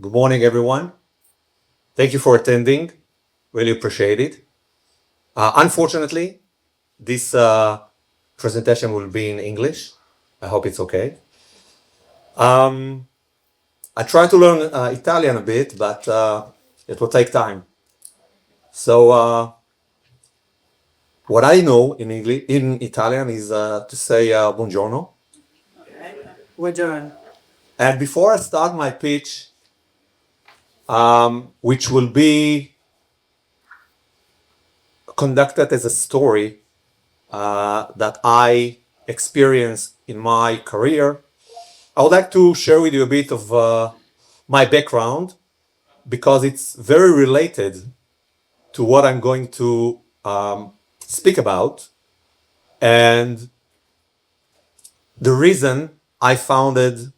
Good morning, everyone. Thank you for attending. Really appreciate it. Unfortunately, this presentation will be in English. I hope it's okay. I try to learn Italian a bit, but it will take time. So what I know in English, in Italian, is to say buongiorno. Buongiorno. And before I start my pitch, which will be conducted as a story that I experienced in my career, I would like to share with you a bit of my background because it's very related to what I'm going to speak about and the reason I founded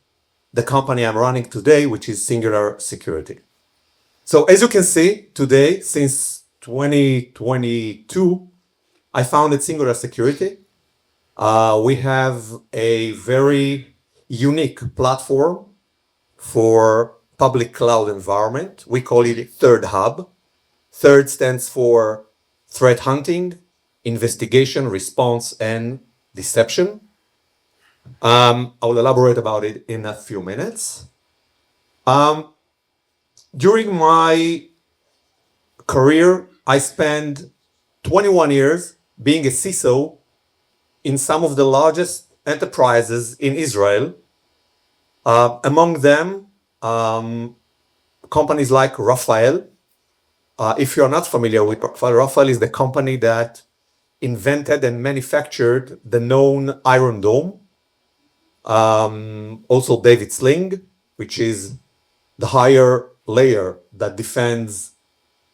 the company I'm running today, which is Cyngular Security. So as you can see today, since 2022, I founded Cyngular Security. We have a very unique platform for public cloud environment. We call it Third Hub. Third stands for threat hunting, investigation, response, and deception. I will elaborate about it in a few minutes. During my career, I spent 21 years being a CISO in some of the largest enterprises in Israel. Among them, companies like Rafael. If you're not familiar with Rafael, Rafael is the company that invented and manufactured the known Iron Dome. Also David Sling, which is the higher layer that defends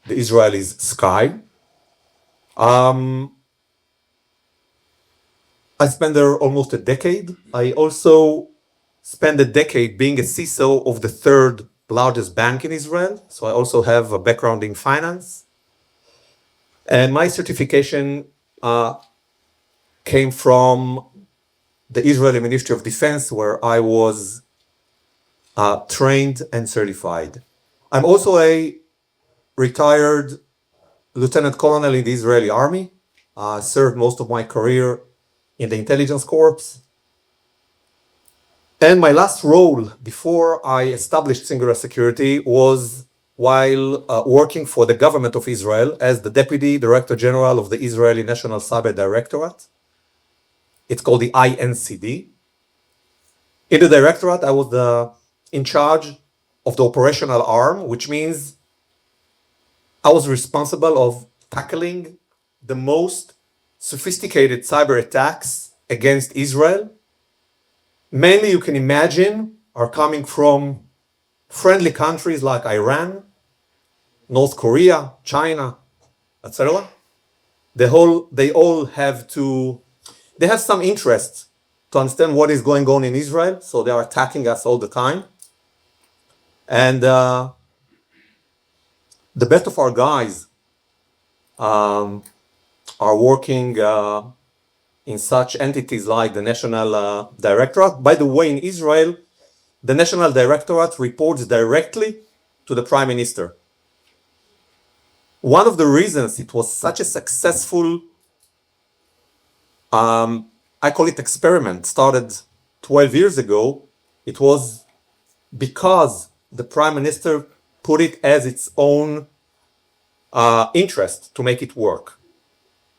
the Israelis' sky. I spent there almost a decade. I also spent a decade being a CISO of the third largest bank in Israel. So I also have a background in finance. And my certification came from the Israeli Ministry of Defense, where I was trained and certified. I'm also a retired lieutenant colonel in the Israeli army. Served most of my career in the intelligence corps. And my last role before I established Cyngular Security was while working for the government of Israel as the Deputy Director General of the Israeli National Cyber Directorate. It's called the INCD. In the directorate, I was in charge of the operational arm, which means I was responsible of tackling the most sophisticated cyber attacks against Israel. Mainly, you can imagine, are coming from friendly countries like Iran, North Korea, China, etc. They all have some interest to understand what is going on in Israel, so they are attacking us all the time. And the best of our guys are working in such entities like the National Directorate. By the way, in Israel, the National Directorate reports directly to the Prime Minister. One of the reasons it was such a successful, I call it experiment, started 12 years ago, it was because the Prime Minister put it as its own interest to make it work.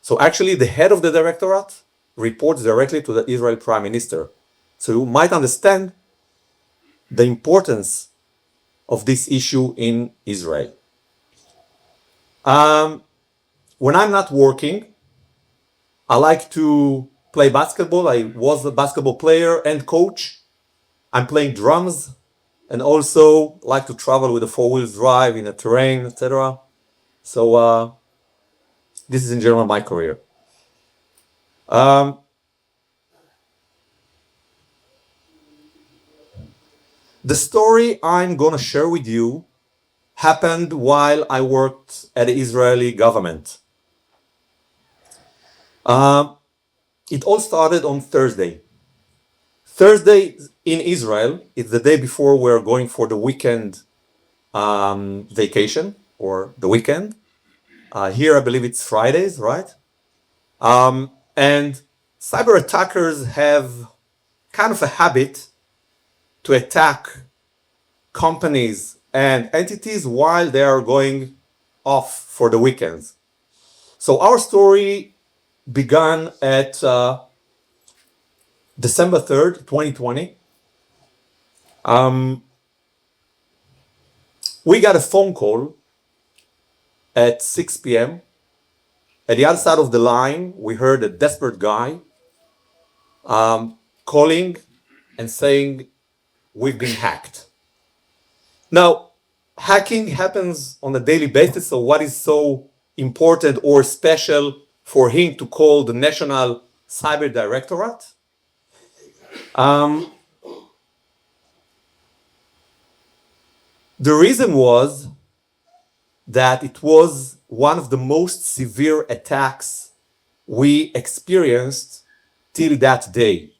So actually the head of the directorate reports directly to the Israeli Prime Minister. So you might understand the importance of this issue in Israel. When I'm not working, I like to play basketball. I was a basketball player and coach. I'm playing drums and also like to travel with a four-wheel drive in a terrain, etc. So this is in general my career. The story I'm going to share with you happened while I worked at the Israeli government. It all started on Thursday. Thursday in Israel is the day before we're going for the weekend vacation or the weekend. Here, I believe it's Fridays, right? And cyber attackers have kind of a habit to attack companies and entities while they are going off for the weekends. So our story began at December 3rd, 2020. We got a phone call at 6 p.m. At the other side of the line, we heard a desperate guy calling and saying, "We've been hacked." Now, hacking happens on a daily basis, so what is so important or special for him to call the National Cyber Directorate? The reason was that it was one of the most severe attacks we experienced till that day.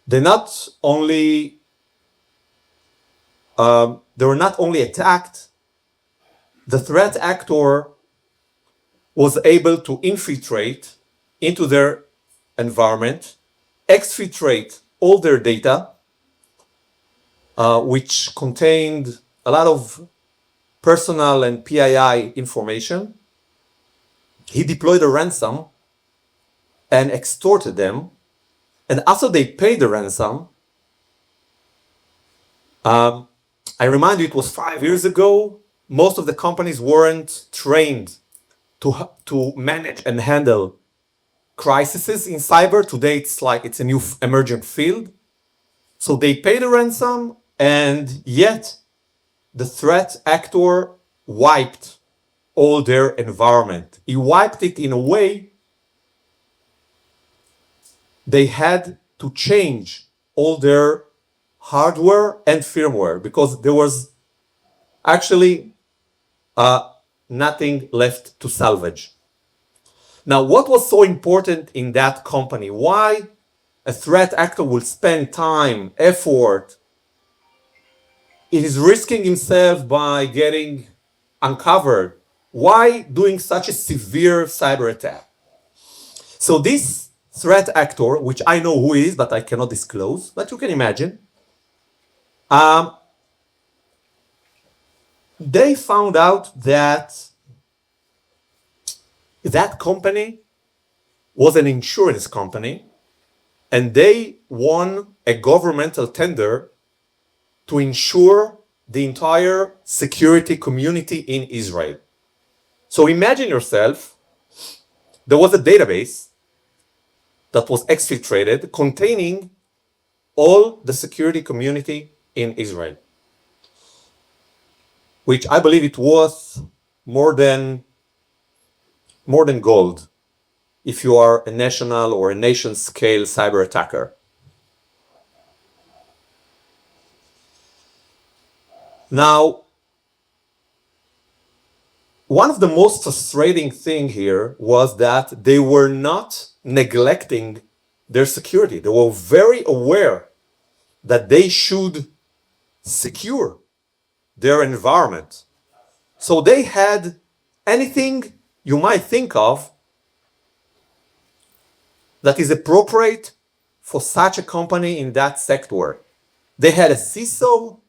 They not only they were not only attacked, the threat actor was able to infiltrate into their environment, exfiltrate all their data, which contained a lot of personal and PII information. He deployed a ransom and extorted them. And after they paid the ransom, I remind you, it was 5 years ago. Most of the companies weren't trained to manage and handle crises in cyber. Today, it's a new emerging field. So they paid a ransom, and yet the threat actor wiped all their environment. He wiped it in a way they had to change all their hardware and firmware because there was actually nothing left to salvage. Now, what was so important in that company? Why a threat actor will spend time, effort? It is risking himself by getting uncovered. Why doing such a severe cyber attack? So this threat actor, which I know who he is, but I cannot disclose, but you can imagine, they found out that that company was an insurance company, and they won a governmental tender to insure the entire security community in Israel. So imagine yourself, there was a database that was exfiltrated containing all the security community in Israel, which I believe it was more than gold if you are a national or a nation scale cyber attacker. Now, one of the most frustrating thing here was that they were not neglecting their security. They were very aware that they should secure their environment. So they had anything you might think of that is appropriate for such a company in that sector. They had a CISO.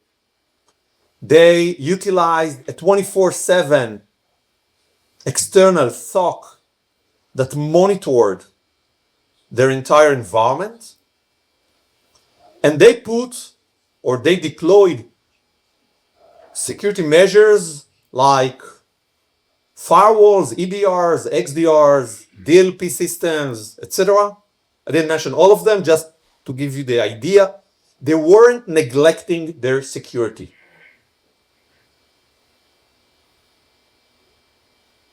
They utilized a 24/7 external SOC that monitored their entire environment. And they deployed security measures like firewalls, EDRs, XDRs, DLP systems, etc. I didn't mention all of them, just to give you the idea. They weren't neglecting their security.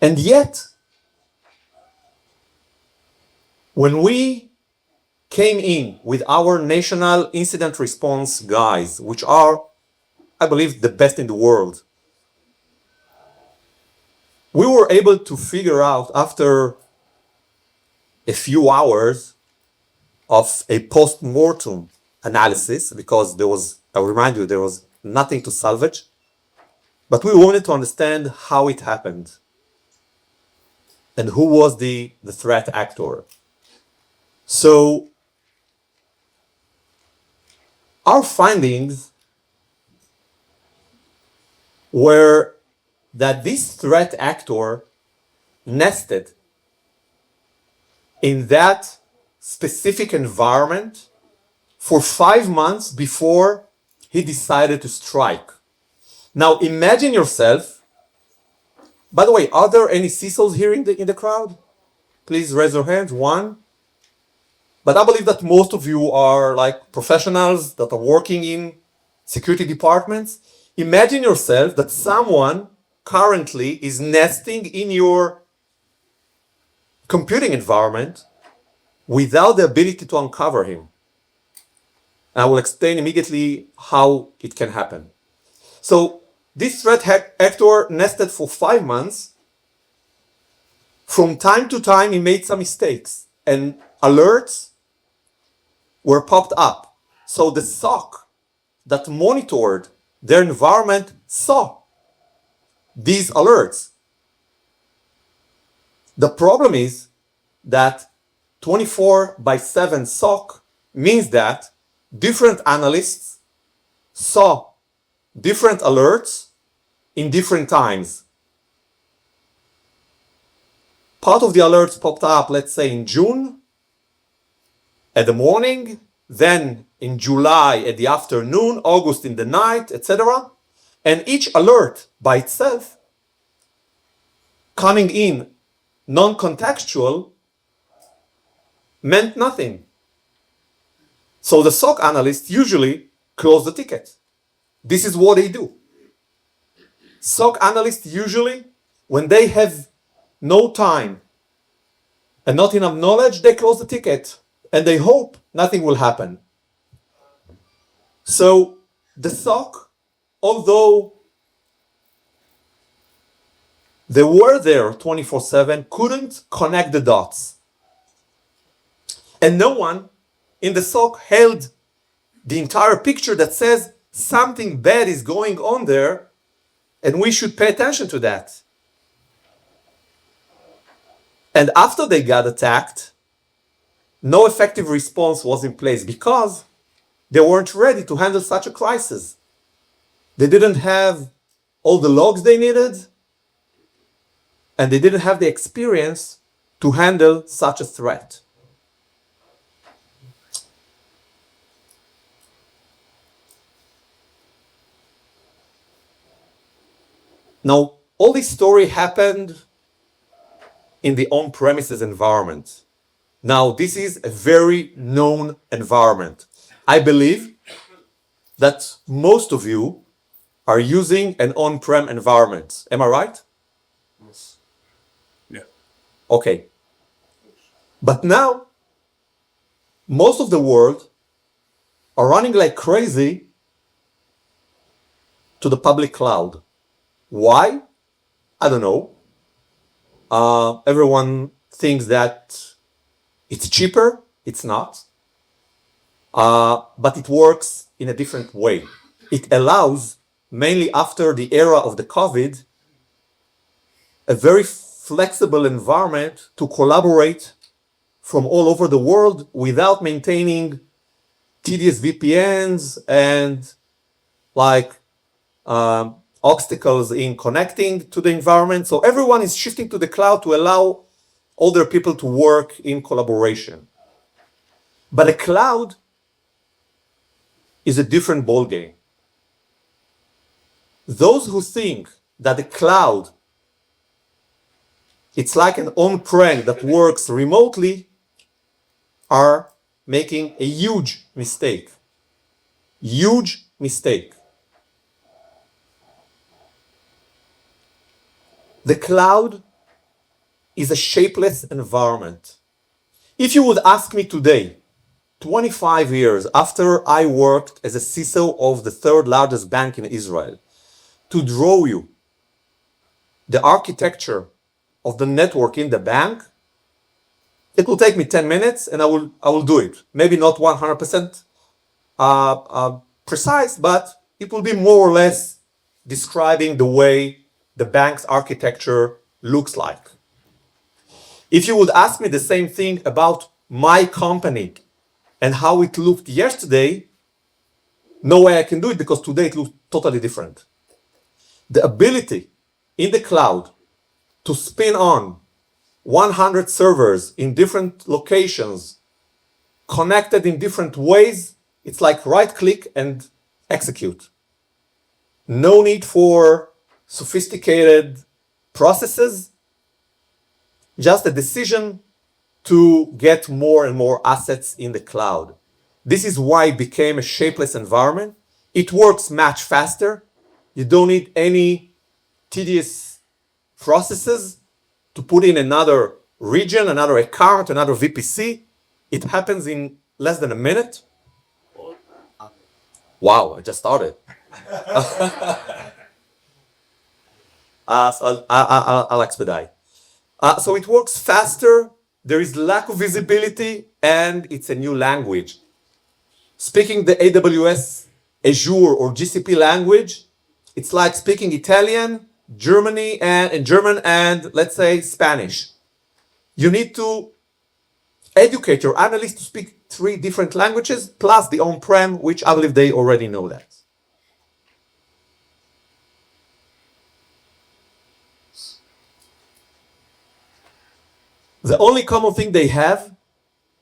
And yet, when we came in with our national incident response guys, which are, I believe, the best in the world, we were able to figure out after a few hours of a post-mortem analysis, because I remind you, there was nothing to salvage. but we wanted to understand how it happened and who was the threat actor. So our findings were that this threat actor nested in that specific environment for 5 months before he decided to strike. Now imagine yourself. By the way, are there any CISOs here in the crowd? Please raise your hands. One. But I believe that most of you are like professionals that are working in security departments. Imagine yourself that someone currently is nesting in your computing environment without the ability to uncover him. I will explain immediately how it can happen. So this threat actor nested for 5 months. From time to time, he made some mistakes and alerts were popped up. So the SOC that monitored their environment saw these alerts. The problem is that 24/7 SOC means that different analysts saw different alerts in different times. Part of the alerts popped up, let's say in June at the morning, then in July at the afternoon, August in the night, etc. And each alert by itself, coming in non-contextual, meant nothing. So the SOC analysts usually close the ticket. This is what they do. SOC analysts usually, when they have no time and not enough knowledge, they close the ticket and they hope nothing will happen. So the SOC, although they were there 24/7, couldn't connect the dots. And no one in the SOC held the entire picture that says something bad is going on there and we should pay attention to that. And after they got attacked, no effective response was in place because they weren't ready to handle such a crisis. They didn't have all the logs they needed, and they didn't have the experience to handle such a threat. Now, all this story happened in the on-premises environment. Now, this is a very known environment. I believe that most of you are using an on-prem environment. Am I right? Yes. Yeah. Okay. But now, most of the world are running like crazy to the public cloud. Why? I don't know. Everyone thinks that it's cheaper. It's not. But it works in a different way. It allows, mainly after the era of the COVID, a very flexible environment to collaborate from all over the world without maintaining tedious VPNs and obstacles in connecting to the environment. So everyone is shifting to the cloud to allow all their people to work in collaboration. But the cloud is a different ballgame. Those who think that the cloud, it's like an on-prem that works remotely, are making a huge mistake. Huge mistake. The cloud is a shapeless environment. If you would ask me today, 25 years after I worked as a CISO of the third largest bank in Israel, to draw you the architecture of the network in the bank, it will take me 10 minutes and I will do it. Maybe not 100% precise, but it will be more or less describing the way the bank's architecture looks like. If you would ask me the same thing about my company and how it looked yesterday, no way I can do it because today it looks totally different. The ability in the cloud to spin on 100 servers in different locations, connected in different ways, it's like right click and execute. No need for sophisticated processes, just a decision to get more and more assets in the cloud. This is why it became a shapeless environment. It works much faster. You don't need any tedious processes to put in another region, another account, another VPC. It happens in less than a minute. Wow, I just started. So I'll expedite. So it works faster, there is lack of visibility, and it's a new language. Speaking the AWS, Azure, or GCP language, it's like speaking Italian, German, and let's say Spanish. You need to educate your analysts to speak 3 different languages, plus the on-prem, which I believe they already know that. The only common thing they have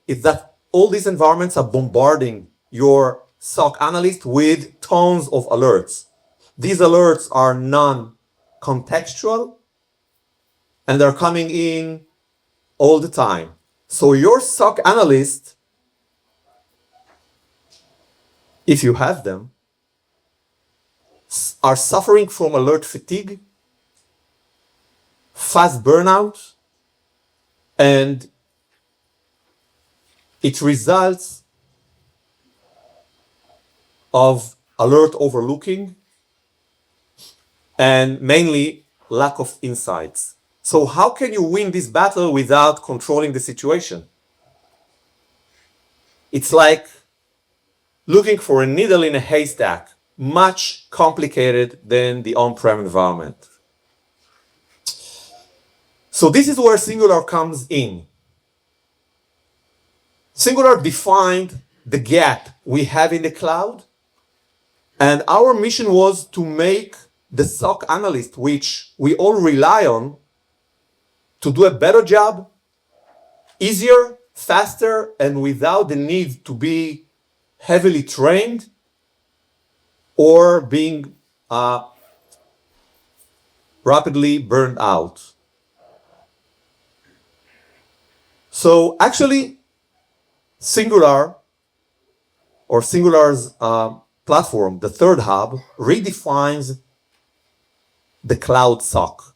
is that all these environments are bombarding your SOC analyst with tons of alerts. These alerts are non-contextual and they're coming in all the time. So your SOC analyst, if you have them, are suffering from alert fatigue, fast burnout, and it results of alert overlooking and mainly lack of insights. So how can you win this battle without controlling the situation? It's like looking for a needle in a haystack, much complicated than the on-prem environment. So this is where Cyngular comes in. Cyngular defined the gap we have in the cloud, and our mission was to make the SOC analyst, which we all rely on, to do a better job, easier, faster, and without the need to be heavily trained or being rapidly burned out. So actually, Cyngular, or Cyngular's platform, the third hub, redefines the cloud SOC.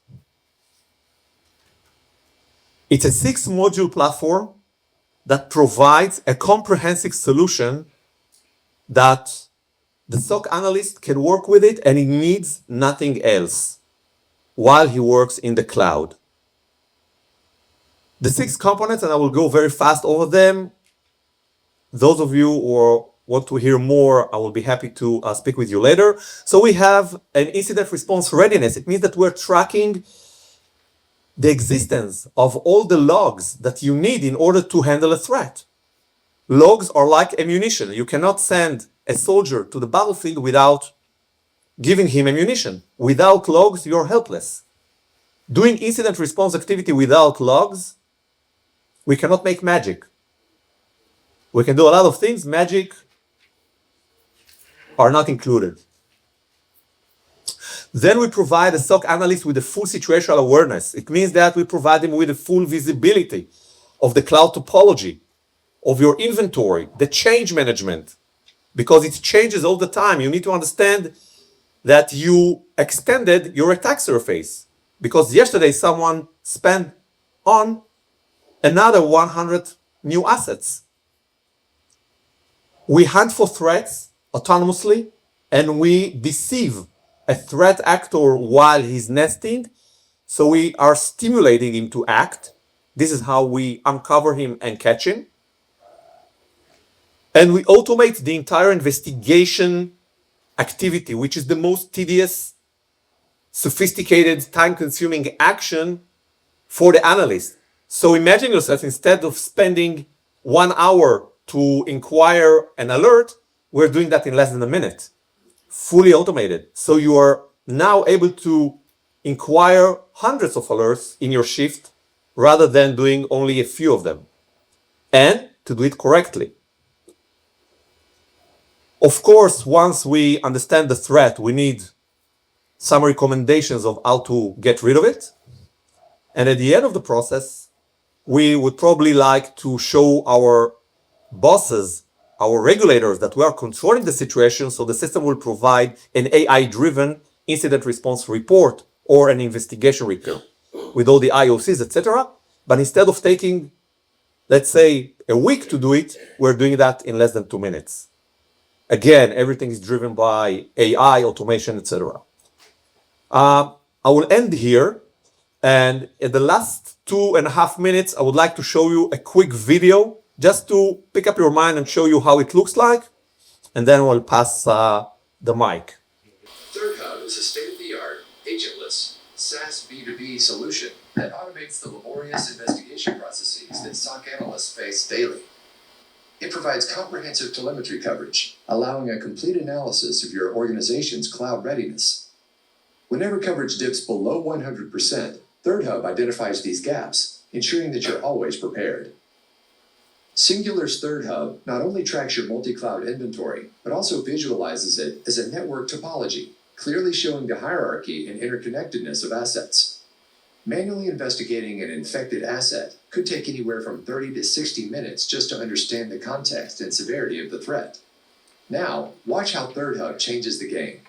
It's a 6-module platform that provides a comprehensive solution that the SOC analyst can work with it and he needs nothing else while he works in the cloud. The 6 components, and I will go very fast over them. Those of you who want to hear more, I will be happy to speak with you later. So we have an incident response readiness. It means that we're tracking the existence of all the logs that you need in order to handle a threat. Logs are like ammunition. You cannot send a soldier to the battlefield without giving him ammunition. Without logs, you're helpless. Doing incident response activity without logs, we cannot make magic. We can do a lot of things, magic are not included. Then we provide a SOC analyst with a full situational awareness. It means that we provide him with a full visibility of the cloud topology, of your inventory, the change management, because it changes all the time. You need to understand that you extended your attack surface because yesterday someone spent on another 100 new assets. We hunt for threats autonomously and we deceive a threat actor while he's nesting. So we are stimulating him to act. This is how we uncover him and catch him. And we automate the entire investigation activity, which is the most tedious sophisticated, time-consuming action for the analyst. So imagine yourself, instead of spending 1 hour to inquire an alert, we're doing that in less than a minute, fully automated. So you are now able to inquire hundreds of alerts in your shift rather than doing only a few of them, and to do it correctly. Of course, once we understand the threat, we need some recommendations of how to get rid of it. And at the end of the process, we would probably like to show our bosses, our regulators, that we are controlling the situation, so the system will provide an AI-driven incident response report or an investigation report with all the IOCs, etc. But instead of taking, let's say, a week to do it, we're doing that in less than 2 minutes. Again, everything is driven by AI, automation, etc. I will end here. And in the last 2.5 minutes, I would like to show you a quick video just to pick up your mind and show you how it looks like. And then we'll pass the mic. ThirdHub is a state-of-the-art, agentless, SaaS B2B solution that automates the laborious investigation processes that SOC analysts face daily. It provides comprehensive telemetry coverage, allowing a complete analysis of your organization's cloud readiness. Whenever coverage dips below 100%, ThirdHub identifies these gaps, ensuring that you're always prepared. Cyngular's ThirdHub not only tracks your multi-cloud inventory, but also visualizes it as a network topology, clearly showing the hierarchy and interconnectedness of assets. Manually investigating an infected asset could take anywhere from 30 to 60 minutes just to understand the context and severity of the threat. Now, watch how ThirdHub changes the game.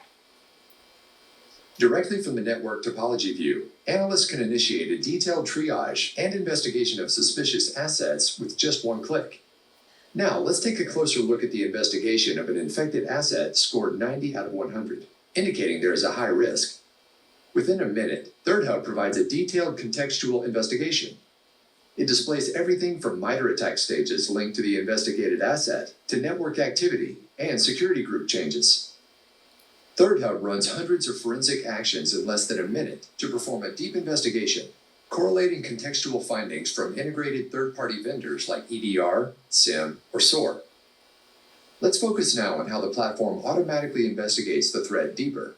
Directly from the network topology view, analysts can initiate a detailed triage and investigation of suspicious assets with just one click. Now, let's take a closer look at the investigation of an infected asset scored 90 out of 100, indicating there is a high risk. Within a minute, ThirdHub provides a detailed contextual investigation. It displays everything from MITRE attack stages linked to the investigated asset to network activity and security group changes. ThirdHub runs hundreds of forensic actions in less than a minute to perform a deep investigation, correlating contextual findings from integrated third-party vendors like EDR, SIEM, or SOAR. Let's focus now on how the platform automatically investigates the threat deeper.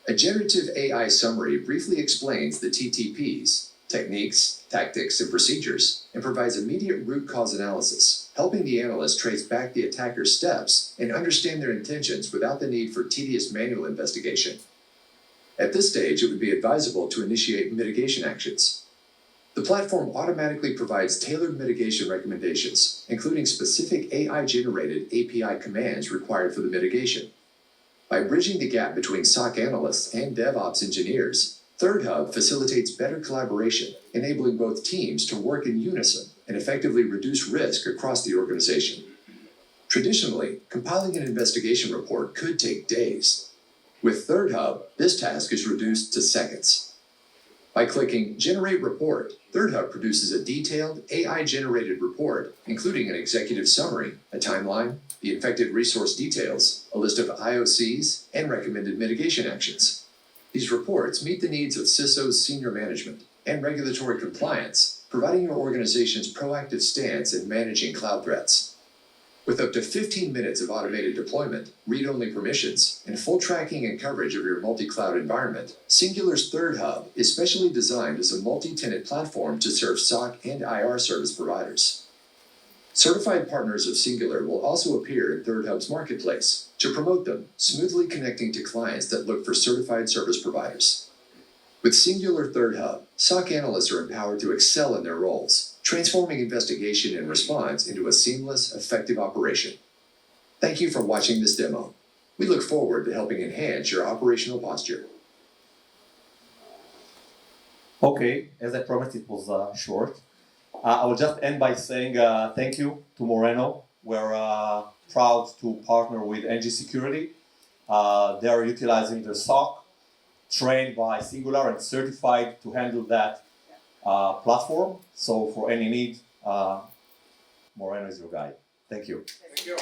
A generative AI summary briefly explains the TTPs, techniques, tactics, and procedures, and provides immediate root cause analysis, helping the analyst trace back the attacker's steps and understand their intentions without the need for tedious manual investigation. At this stage, it would be advisable to initiate mitigation actions. The platform automatically provides tailored mitigation recommendations, including specific AI-generated API commands required for the mitigation. By bridging the gap between SOC analysts and DevOps engineers, ThirdHub facilitates better collaboration, enabling both teams to work in unison and effectively reduce risk across the organization. Traditionally, compiling an investigation report could take days. With ThirdHub, this task is reduced to seconds. By clicking Generate Report, ThirdHub produces a detailed AI-generated report, including an executive summary, a timeline, the infected resource details, a list of IOCs, and recommended mitigation actions. These reports meet the needs of CISO's senior management and regulatory compliance, providing your organization's proactive stance in managing cloud threats. With up to 15 minutes of automated deployment, read-only permissions, and full tracking and coverage of your multi-cloud environment, Cyngular's ThirdHub is specially designed as a multi-tenant platform to serve SOC and IR service providers. Certified partners of Cyngular will also appear in ThirdHub's marketplace to promote them, smoothly connecting to clients that look for certified service providers. With Cyngular ThirdHub, SOC analysts are empowered to excel in their roles, transforming investigation and response into a seamless, effective operation. Thank you for watching this demo. We look forward to helping enhance your operational posture. Okay, as I promised, it was short. I will just end by saying thank you to Moreno. We're proud to partner with NG Security. They are utilizing their SOC, trained by Cyngular and certified to handle that platform. So for any need, Moreno is your guy. Thank you. Thank you.